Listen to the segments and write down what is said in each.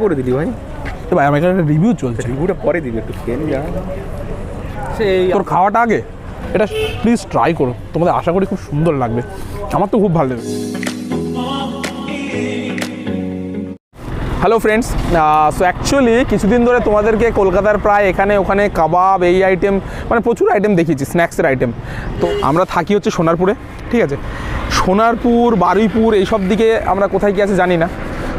করে দিলি ভাই। তো ভাই আমার এখানে একটা রিভিউ চলছে, রিভিউটা পরে দিবি, একটু খেয়ে নি যা। সেই তোর খাওয়াটা আগে, এটা প্লিজ ট্রাই করো, তোমাদের আশা করি খুব সুন্দর লাগবে, আমার তো খুব ভালো লাগে। হ্যালো ফ্রেন্ডস, সো অ্যাকচুয়ালি কিছুদিন ধরে তোমাদেরকে কলকাতার প্রায় এখানে ওখানে কাবাব এই আইটেম মানে প্রচুর আইটেম দেখিয়েছি, স্ন্যাক্সের আইটেম। তো আমরা থাকি হচ্ছে সোনারপুরে, ঠিক আছে? সোনারপুর, বারুইপুর এইসব দিকে আমরা কোথায় কী আছে জানি না,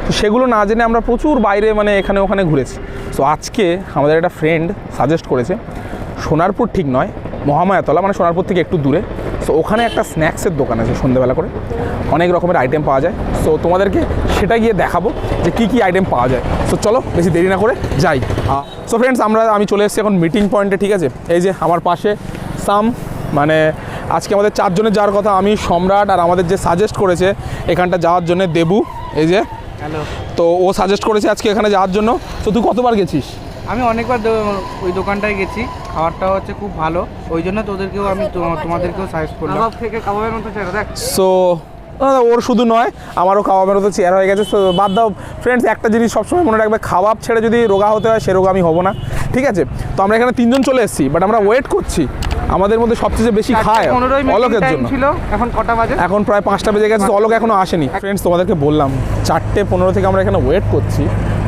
তো সেগুলো না জেনে আমরা প্রচুর বাইরে মানে এখানে ওখানে ঘুরেছি। সো আজকে আমাদের একটা ফ্রেন্ড সাজেস্ট করেছে, সোনারপুর ঠিক নয়, মহামায়াতলা, মানে সোনারপুর থেকে একটু দূরে। সো ওখানে একটা স্ন্যাক্সের দোকান আছে, সন্ধ্যেবেলা করে অনেক রকমের আইটেম পাওয়া যায়। সো তোমাদেরকে সেটা গিয়ে দেখাবো যে কী কী আইটেম পাওয়া যায়। সো চলো বেশি দেরি না করে যাই। সো ফ্রেন্ডস, আমি চলে এসেছি এখন মিটিং পয়েন্টে, ঠিক আছে? এই যে আমার পাশে মানে আজকে আমাদের 4 জনের যাওয়ার কথা, আমি, সম্রাট, আর আমাদের যে সাজেস্ট করেছে এখানটা যাওয়ার জন্য দেবু, এই যে। হ্যালো। তো ও সাজেস্ট করেছে আজকে এখানে যাওয়ার জন্য। তো তুই কতবার গেছিস? আমি অনেকবার ওই দোকানটায় গেছি, খাবারটা হচ্ছে খুব ভালো, ওই জন্য তোদেরকেও আমি তোমাদেরকেও সাজেস্ট করলাম। কাবাব থেকে কাবাবের মতো চেহারা দেখ। সো ওর শুধু নয়, আমারও কাবাবের মতো চেয়ার হয়ে গেছে। সো বাদ দাও ফ্রেন্ডস, একটা জিনিস সবসময় মনে রাখবে, খাবাব ছেড়ে যদি রোগা হতে হয় সে রোগা আমি হব না, ঠিক আছে? তো আমরা এখানে 3 জন চলে এসেছি, বাট আমরা ওয়েট করছি। আমাদের মধ্যে সবচেয়ে বেশি খায় অলোকের জন্য। এখন কটা বাজে? এখন প্রায় 5টা বেজে গেছে, অলোক এখনো আসেনি। ফ্রেন্ডস, তোমাদেরকে বললাম 4:15 থেকে আমরা এখানে ওয়েট করছি,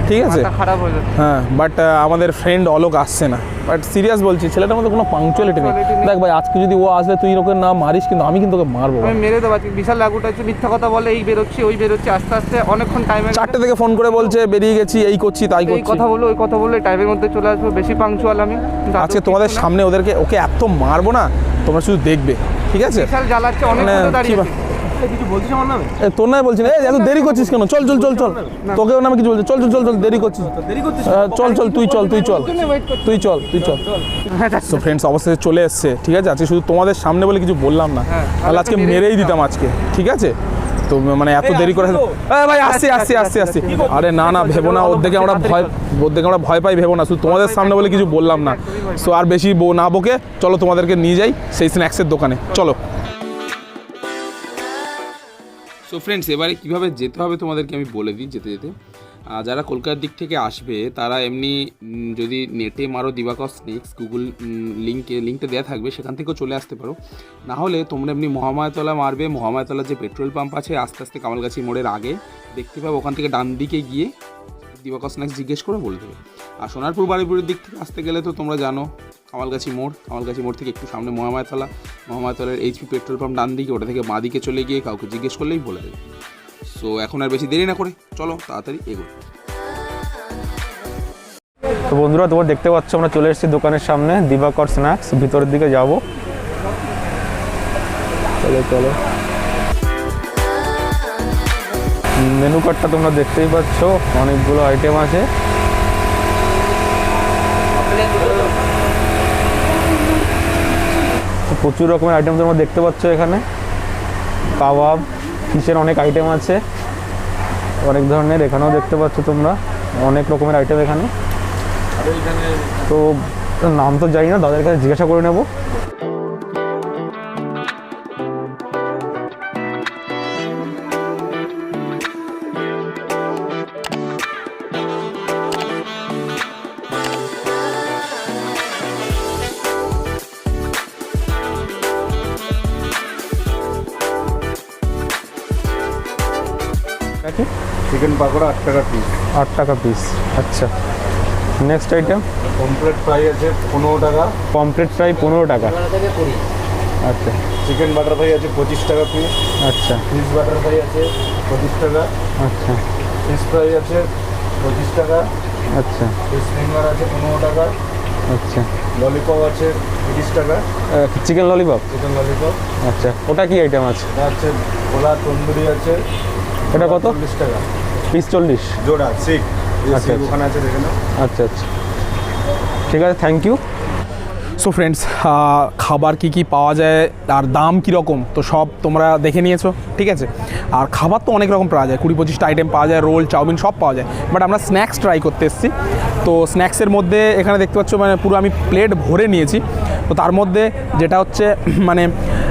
ঠিক আছে? খারাপ হয়ে যাচ্ছে। হ্যাঁ, বাট আমাদের ফ্রেন্ড অলোক আসছে না। বাট সিরিয়াস বলছি, ছেলেটার মধ্যে কোনো পাংচুয়ালিটি নেই। দেখ ভাই, আজকে যদি ও আসলে তুই ওকে না মারিস, কিন্তু আমি কিন্তু ওকে মারবো। আমি মেরে দেবো। বিশাল লাগুটা হচ্ছে, মিথ্যা কথা বলে, এই বেরোচ্ছি ওই বেরোচ্ছি, আস্তে আস্তে অনেকক্ষণ টাইম। 4টে থেকে ফোন করে বলছে বেরিয়ে গেছি, এই করছি তাই করছি, এই কথা বলো ওই কথা বলে টাইমের মধ্যে চলে আসবো। বেশি পাংচুয়াল আমি। আজকে তোমাদের সামনে ওকে এত মারবো না, তোমরা শুধু দেখবে, ঠিক আছে? বিশাল জ্বালাচ্ছে, অনেক দাঁড়িয়ে কিছু বলছিস আমার নামে? তোর নামে বলছি না, এত দেরি করছিস কেন? চল চল চল চল, তোকেও নামে কিছু বলছে, চল চল চল চল, দেরি করছিস, চল চল, তুই চল তুই চল তুই চল তুই চল। তো ফ্রেন্ডস, অবশ্যই চলে এসছে, ঠিক আছে? আজকে শুধু তোমাদের সামনে বলে কিছু বললাম না, তাহলে আজকে মেরেই দিতাম আজকে, ঠিক আছে? তো মানে এত দেরি করে ভাই, আসছি আসছি আসছি আসছি। আরে না না, ভেবো না, ওর দেখে আমরা ভয় পাই, ভেবো না, শুধু তোমাদের সামনে বলে কিছু বললাম না। সো আর বেশি না বকে চলো তোমাদেরকে নিয়ে যাই সেই স্ন্যাক্সের দোকানে, চলো। সো ফ্রেন্ডস, এবারে কীভাবে যেতে হবে তোমাদেরকে আমি বলে দিই। যেতে যারা কলকাতার দিক থেকে আসবে তারা এমনি যদি নেটে মারো দিবাকর স্ন্যাক্স, গুগল লিঙ্কটা দেওয়া থাকবে, সেখান থেকেও চলে আসতে পারো। না হলে তোমরা এমনি মহামায়াতলা মারবে, মহামায়াতলার যে পেট্রোল পাম্প আছে আস্তে আস্তে কামালগাছি মোড়ের আগে দেখতে পাবে, ওখান থেকে ডান দিকে গিয়ে দিবাকর স্ন্যাক্স জিজ্ঞেস করে বলে দেবে। আর সোনারপুর বারুইপুরের দিক থেকে আসতে গেলে তো তোমরা জানো কামালগাছি মোড় থেকে একটু সামনে মহামায়াতলার এইচপি পেট্রোল পাম্প ডান দিকে, ওটা থেকে বাঁ দিকে চলে গিয়ে কাউকে জিজ্ঞেস করলেই বলে দেবে। সো এখন আর বেশি দেরি না করে চলো তাড়াতাড়ি এগোই। তো বন্ধুরা, তোমরা দেখতে পাচ্ছ আমরা চলে এসেছি দোকানের সামনে, দিবাকর স্ন্যাক্স। ভিতরের দিকে যাব, চলো চলো। মেনু কার্ডটা তোমরা দেখতেই পাচ্ছ, অনেকগুলো আইটেম আছে। প্রচুর রকমের আইটেম তোমরা দেখতে পাচ্ছ এখানে, কাবাব, ফিশের অনেক আইটেম আছে, অনেক ধরনের। এখানেও দেখতে পাচ্ছ তোমরা অনেক রকমের আইটেম এখানে। তো নাম তো জানি না, তাদের কাছে জিজ্ঞাসা করে নেব। চিকেন পাকোড়া 8 টাকা পিস। 8 টাকা পিস, আচ্ছা। নেক্সট আইটেম পমফ্রেট ফ্রাই আছে 15 টাকা। পমফ্রেট ফ্রাই 15 টাকা, আচ্ছা। চিকেন বাটার ফ্রাই আছে 25 টাকা পিস, আচ্ছা। ফিশ বাটার ফ্রাই আছে 25 টাকা, আচ্ছা। ফিশ ফ্রাই আছে 25 টাকা, আচ্ছা। ফিশ ফিঙ্গার আছে 15 টাকা, আচ্ছা। ললিপপ আছে 30 টাকা। চিকেন ললিপপ, আচ্ছা। ওটা কি আইটেম আছে? আছে খোলা তন্দুরি আছে, ওটা কত? 40 টাকা পিস, 40 জোড়া। শিখ আচ্ছা, ওখানে আছে, দেখে নাও। আচ্ছা আচ্ছা, ঠিক আছে, থ্যাংক ইউ। সো ফ্রেন্ডস, খাবার কি পাওয়া যায় আর দাম কীরকম তো সব তোমরা দেখে নিয়েছো, ঠিক আছে? আর খাবার তো অনেক রকম পাওয়া যায়, 20-25টা আইটেম পাওয়া যায়, রোল, চাউমিন সব পাওয়া যায়। বাট আমরা স্ন্যাক্স ট্রাই করতে এসেছি। তো স্ন্যাক্সের মধ্যে এখানে দেখতে পাচ্ছ মানে পুরো আমি প্লেট ভরে নিয়েছি। তো তার মধ্যে যেটা হচ্ছে মানে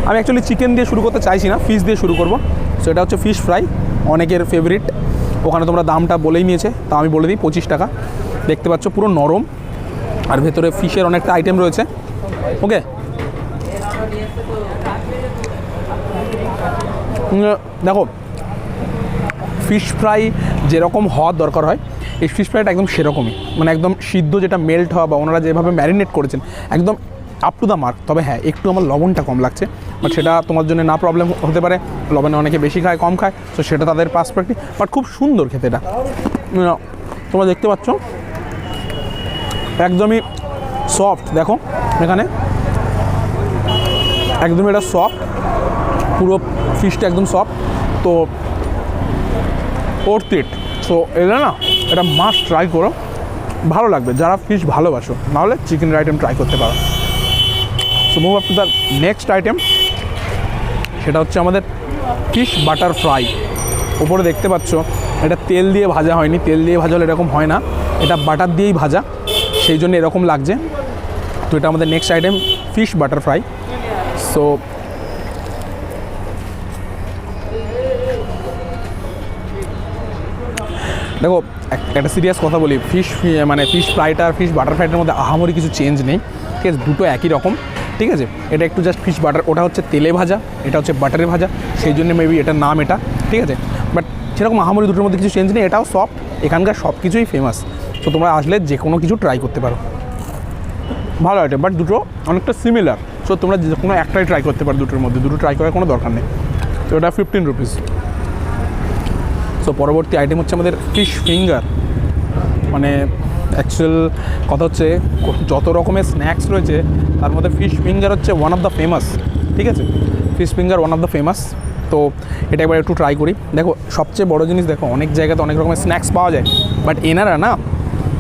আমি অ্যাকচুয়ালি চিকেন দিয়ে শুরু করতে চাইছি না, ফিশ দিয়ে শুরু করব। সো এটা হচ্ছে ফিশ ফ্রাই, অনেকের ফেভারিট। ওখানে তোমরা দামটা বলেই নিয়েছে, তা আমি বলে দিই 25 টাকা। দেখতে পাচ্ছ পুরো নরম, আর ভেতরে ফিশের অনেকটা আইটেম রয়েছে। ওকে, দেখো ফিশ ফ্রাই যেরকম হওয়ার দরকার হয়, এই ফিশ ফ্রাইটা একদম সেরকমই, মানে একদম সিদ্ধ, যেটা মেল্ট হওয়া বা ওনারা যেভাবে ম্যারিনেট করেছেন একদম আপ টু দ্য মার্ক। তবে হ্যাঁ, একটু আমার লবণটা কম লাগছে, বাট সেটা তোমার জন্য না প্রবলেম হতে পারে। লবণে অনেকে বেশি খায়, কম খায়, তো সেটা তাদের পার্সপেক্টিভ, বাট খুব সুন্দর খেতে এটা। তোমরা দেখতে পাচ্ছ একদমই সফট, দেখো এখানে একদমই এটা সফট, পুরো ফিশটা একদম সফট। তো ওর্থ ইট। সো এটা না, এটা মাস্ট ট্রাই করো, ভালো লাগবে যারা ফিশ ভালোবাসো, নাহলে চিকেনের আইটেম ট্রাই করতে পারো। So move up to the next item, সেটা হচ্ছে আমাদের ফিশ বাটার ফ্রাই। ওপরে দেখতে পাচ্ছ এটা তেল দিয়ে ভাজা হয়নি, তেল দিয়ে ভাজা হলে এরকম হয় না, এটা বাটার দিয়েই ভাজা, সেই জন্য এরকম লাগছে। তো এটা আমাদের next item, fish butter fry. So দেখো একটা সিরিয়াস কথা বলি, মানে ফিশ ফ্রাইটা আর ফিশ বাটার ফ্রাইটার মধ্যে আহামরি কিছু চেঞ্জ নেই, ঠিক আছে, দুটো একই রকম, ঠিক আছে। এটা একটু জাস্ট ফিশ বাটার, ওটা হচ্ছে তেলে ভাজা, এটা হচ্ছে বাটারে ভাজা, সেই জন্য মেবি এটার নাম এটা, ঠিক আছে। বাট সেরকম আহামরি দুটোর মধ্যে কিছু চেঞ্জ নেই, এটাও সফট, এখানকার সব কিছুই ফেমাস। তো তোমরা আসলে যে কোনো কিছু ট্রাই করতে পারো, ভালো আইটেম, বাট দুটো অনেকটা সিমিলার। সো তোমরা যে কোনো একটাই ট্রাই করতে পারো দুটোর মধ্যে, দুটো ট্রাই করার কোনো দরকার নেই। তো ওটা 15 রুপিস। সো পরবর্তী আইটেম হচ্ছে আমাদের ফিশ ফিঙ্গার। মানে অ্যাকচুয়াল কথা হচ্ছে যত রকমের স্ন্যাক্স রয়েছে তার মধ্যে ফিশ ফিঙ্গার হচ্ছে ওয়ান অফ দ্য ফেমাস, ঠিক আছে, fish finger one of the famous. তো এটা এবার একটু ট্রাই করি। দেখো সবচেয়ে বড় জিনিস, দেখো অনেক জায়গাতে অনেক রকমের স্ন্যাক্স পাওয়া যায়, বাট এনারা না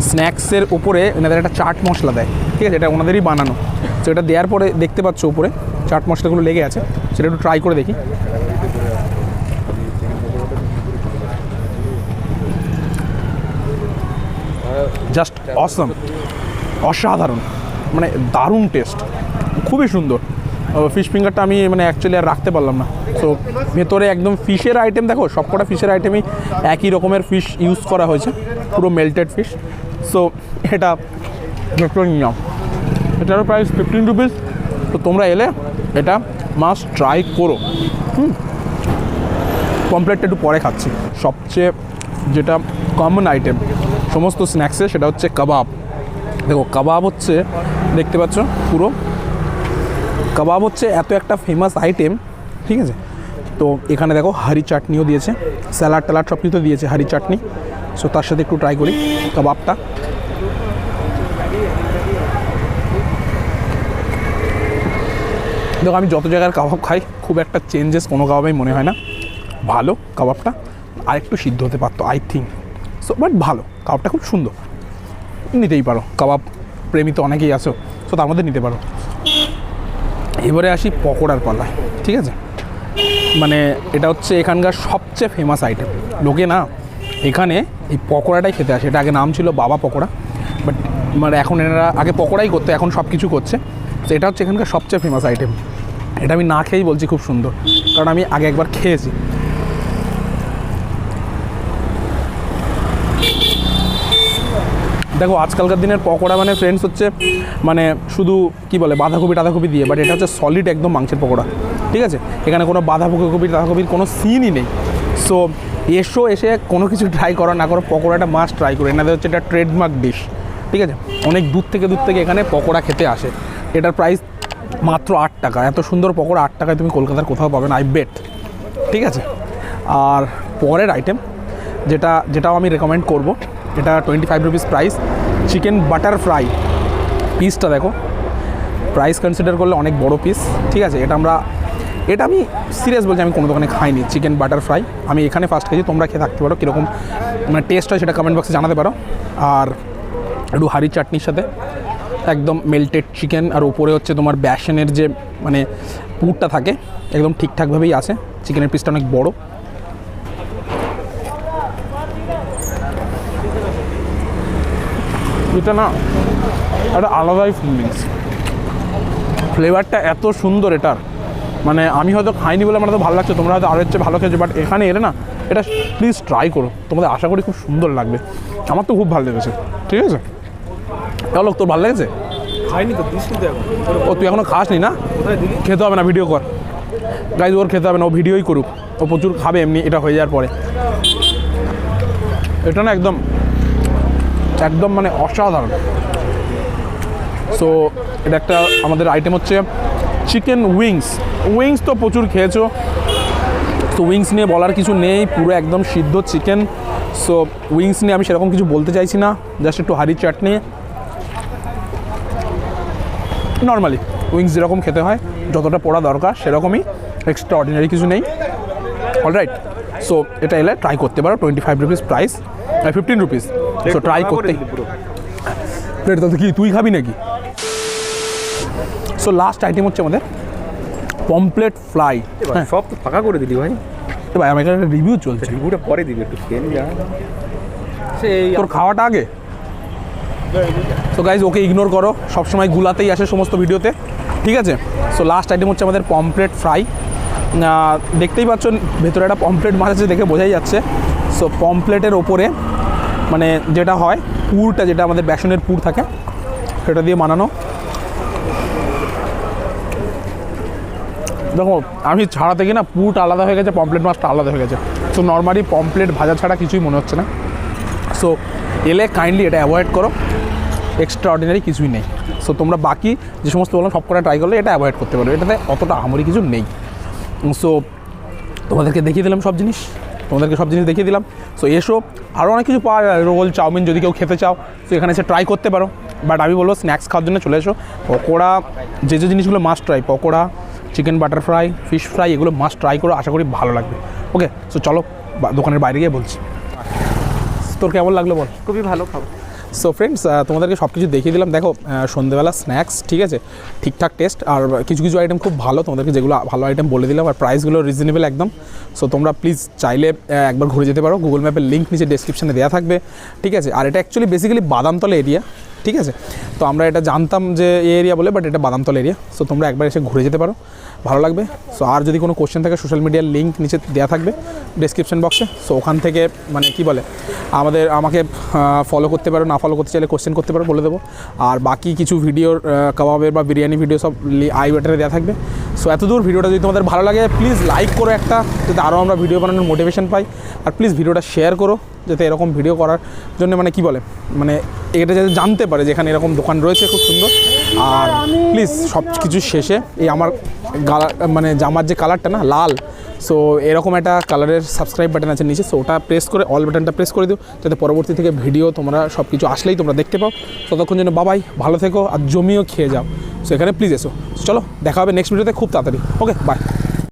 স্ন্যাক্সের উপরে এনাদের একটা চাট মশলা দেয়, ঠিক আছে, এটা ওনাদেরই বানানো। তো এটা দেওয়ার পরে দেখতে পাচ্ছ উপরে চাট মশলাগুলো লেগে আছে, সেটা একটু ট্রাই করে দেখি। জাস্ট অসম, অসাধারণ, মানে দারুণ টেস্ট, খুবই সুন্দর। ফিশ ফিঙ্গারটা আমি মানে অ্যাকচুয়ালি আর রাখতে পারলাম না। সো ভেতরে একদম ফিশের আইটেম, দেখো সবকটা ফিশের আইটেমই একই রকমের ফিশ ইউজ করা হয়েছে, পুরো মেল্টেড ফিশ। সো এটা নিলাম, এটারও প্রাইস 15 রুপিস। তো তোমরা এলে এটা মাস্ট ট্রাই করো। পমফ্রেটটা একটু পরে খাচ্ছি। সবচেয়ে যেটা কমন আইটেম সমস্ত স্ন্যাক্সে, সেটা হচ্ছে কাবাব। দেখো কাবাব হচ্ছে, দেখতে পাচ্ছ পুরো কাবাব হচ্ছে এত একটা ফেমাস আইটেম, ঠিক আছে। তো এখানে দেখো হারি চাটনিও দিয়েছে, স্যালাড ট্যালাড সব কিছু দিয়েছে, হারি চাটনি। সো তার সাথে একটু ট্রাই করি কাবাবটা। দেখো আমি যত জায়গার কাবাব খাই খুব একটা চেঞ্জেস কোনো কাবাবেই মনে হয় না, ভালো কাবাবটা, আর একটু সিদ্ধ হতে পারতো আই থিঙ্ক। সো বাট ভালো, কাবাবটা খুব সুন্দর, নিতেই পারো, কাবাব প্রেমী তো অনেকেই আছো, সো তার মধ্যে নিতে পারো। এবারে আসি পকোড়ার পালায়, ঠিক আছে। মানে এটা হচ্ছে এখানকার সবচেয়ে ফেমাস আইটেম, লোকে না এখানে এই পকোড়াটাই খেতে আসে। এটা আগে নাম ছিল বাবা পকোড়া, বাট মানে এখন এনারা আগে পকোড়াই করতো, এখন সব কিছু করছে। তো এটা হচ্ছে এখানকার সবচেয়ে ফেমাস আইটেম। এটা আমি না খেয়েই বলছি খুব সুন্দর, কারণ আমি আগে একবার খেয়েছি। দেখো আজকালকার দিনের পকোড়া মানে ফ্রেন্ডস হচ্ছে মানে শুধু কি বলে বাঁধাকপি টাধাকপি দিয়ে, বাট এটা হচ্ছে সলিড একদম মাংসের পকোড়া, ঠিক আছে। এখানে কোনো বাঁধাকপি টাধাকপির কোনো সিনই নেই। সো এসে কোনো কিছু ট্রাই করো না করো, পকোড়াটা মাস্ট ট্রাই করো। এনাদের হচ্ছে এটা ট্রেডমার্ক ডিশ, ঠিক আছে। অনেক দূর থেকে এখানে পকোড়া খেতে আসে। এটার প্রাইস মাত্র 8 টাকা। এত সুন্দর পকোড়া 8 টাকায় তুমি কলকাতার কোথাও পাবে না, আই বেট, ঠিক আছে। আর পরের আইটেম যেটাও আমি রেকমেন্ড করব, এটা 25 rupees price, chicken butter fry. পিসটা দেখো, প্রাইস কনসিডার করলে অনেক বড় পিস, ঠিক আছে। এটা আমি সিরিয়াস বলছি, আমি কোনো দোকানে খাইনি চিকেন বাটার ফ্রাই, আমি এখানে ফার্স্ট খেয়েছি। তোমরা খেয়ে থাকতে পারো, কীরকম মানে টেস্ট হয় সেটা কমেন্ট বক্সে জানাতে পারো। আর একটু হারি চাটনির সাথে একদম মেল্টেড চিকেন, আর উপরে হচ্ছে তোমার বেসনের যে মানে পুরটা থাকে একদম ঠিকঠাকভাবেই আসে। চিকেনের পিসটা অনেক বড়। এটা না একটা আলাদাই ফিলিংস, ফ্লেভারটা এত সুন্দর এটার, মানে আমি হয়তো খাইনি বলে আমার তো ভালো লাগছে, তোমরা হয়তো আরও হচ্ছে ভালো খেয়েছো, বাট এখানে এলে না এটা প্লিজ ট্রাই করো, তোমাদের আশা করি খুব সুন্দর লাগবে। আমার তো খুব ভালো লেগেছে, ঠিক আছে। চলো, তোর ভালো লেগেছে? খাইনি তো, দিস কিন্তু এখন। ও তুই এখনো খাসনি না? কোথায় দিলি? খেতে হবে না, ভিডিও কর। গাইজ ওর খেতে হবে না, ও ভিডিওই করুক, ও প্রচুর খাবে এমনি এটা হয়ে যাওয়ার পরে। এটা না একদম একদম মানে অসাধারণ। সো এটা একটা আমাদের আইটেম হচ্ছে চিকেন উইংস। উইংস তো প্রচুর খেয়েছো, তো উইংস নিয়ে বলার কিছু নেই, পুরো একদম সিদ্ধ চিকেন। সো উইংস নিয়ে আমি সেরকম কিছু বলতে চাইছি না, জাস্ট একটু হারি চাটনি। নর্মালি উইংস যেরকম খেতে হয়, যতটা পড়া দরকার সেরকমই, এক্সট্রা অর্ডিনারি কিছু নেই। অলরাইট, সো এটা এলে ট্রাই করতে পারো। 25 rupees price, 15 rupees. So try করতে। প্লেট তো কি তুই খাবি নাকি? সো লাস্ট আইটেম হচ্ছে আমাদের পমফ্রেট ফ্রাই। হ্যাঁ, সব তো ফাঁকা করে দিলি ভাই। ভাই আমার এখানে রিভিউ চলছে, রিভিউটা পরে দিবি, একটু খেয়ে নি যা। সেই তোর খাওয়াটা আগে। সো গাইজ ওকে ইগনোর করো, সবসময় গুলাতেই আসে সমস্ত ভিডিওতে, ঠিক আছে। সো লাস্ট আইটেম হচ্ছে আমাদের পমফ্রেট ফ্রাই। দেখতেই পাচ্ছ ভেতরে একটা পমফ্রেট মাছ আছে, দেখে বোঝাই যাচ্ছে। সো পমফ্রেটের ওপরে মানে যেটা হয় পুরটা, যেটা আমাদের বেসনের পুর থাকে, সেটা দিয়ে বানানো। দেখো আমি ছাড়া থেকে না পুরটা আলাদা হয়ে গেছে, পমফ্রেট মাছটা আলাদা হয়ে গেছে। সো নর্মালি পমফ্রেট ভাজা ছাড়া কিছুই মনে হচ্ছে না। সো এলে কাইন্ডলি এটা অ্যাভয়েড করো, এক্সট্রা অর্ডিনারি কিছুই নেই। সো তোমরা বাকি যে সমস্ত বললাম সব কটা ট্রাই করলে এটা অ্যাভয়েড করতে পারো, এটাতে অতটা আমরি কিছু নেই। সো তোমাদেরকে দেখিয়ে দিলাম সব জিনিস, দেখিয়ে দিলাম। সো এসো, আরও অনেক কিছু পাওয়া যায়, রোল চাউমিন যদি কেউ খেতে চাও তো এখানে এসে ট্রাই করতে পারো। বাট আমি বলবো স্ন্যাক্স খাওয়ার জন্য চলে এসো। পকোড়া, যে জিনিসগুলো must try, pakora, chicken butter fry, fish fry, এগুলো মাস্ট ট্রাই করো, আশা করি ভালো লাগবে। ওকে, সো চলো দোকানের বাইরে গিয়ে বলছি। তোর কেমন লাগলো বল? খুবই ভালো খাবো। সো ফ্রেন্ডস, তোমাদেরকে সব কিছু দেখিয়ে দিলাম। দেখো সন্ধ্যেবেলা স্ন্যাক্স, ঠিক আছে, ঠিকঠাক টেস্ট, আর কিছু কিছু আইটেম খুব ভালো, তোমাদেরকে যেগুলো ভালো আইটেম বলে দিলাম, আর প্রাইসগুলো রিজনেবল একদম। সো তোমরা প্লিজ চাইলে একবার ঘুরে যেতে পারো, গুগল ম্যাপের লিঙ্ক নিচে ডেসক্রিপশানে দেওয়া থাকবে, ঠিক আছে। আর এটা অ্যাকচুয়ালি বেসিক্যালি বাদামতলা এরিয়া, ঠিক আছে। তো আমরা এটা জানতাম যে এই এরিয়া বলে, বাট এটা বাদামতলা এরিয়া। সো তোমরা একবার এসে ঘুরে যেতে পারো, ভালো লাগবে। সো আর যদি কোনো কোশ্চেন থাকে, সোশ্যাল মিডিয়ার লিঙ্ক নিচে দেওয়া থাকবে ডেসক্রিপশন বক্সে। সো ওখান থেকে মানে কি বলে আমাকে ফলো করতে পারো, না ফলো করতে চাইলে কোশ্চেন করতে পারো, বলে দেবো। আর বাকি কিছু ভিডিওর কাবাবের বা বিরিয়ানি ভিডিও সব আই বাটনে দেওয়া থাকবে। সো এতদূর ভিডিওটা যদি তোমাদের ভালো লাগে প্লিজ লাইক করো একটা, যাতে আরও আমরা ভিডিও বানানোর মোটিভেশন পাই। আর প্লিজ ভিডিওটা শেয়ার করো, যাতে এরকম ভিডিও করার জন্য মানে কি বলে মানে এটা যাতে জানতে পারে যে এখানে এরকম দোকান রয়েছে খুব সুন্দর। আর প্লিজ সব কিছু শেষে এই আমার মানে জামার যে কালারটা না লাল, সো এরকম একটা কালারের সাবস্ক্রাইব বাটন আছে নিচে, সো ওটা প্রেস করে অল বাটনটা প্রেস করে দিও, যাতে পরবর্তী থেকে ভিডিও তোমরা সব কিছু আসলেই তোমরা দেখতে পাও। ততক্ষণ যেন বাবাই ভালো থেকো আর জমিও খেয়ে যাও। সো এখানে প্লিজ এসো। চলো দেখা হবে নেক্সট ভিডিওতে খুব তাড়াতাড়ি। ওকে, বাই।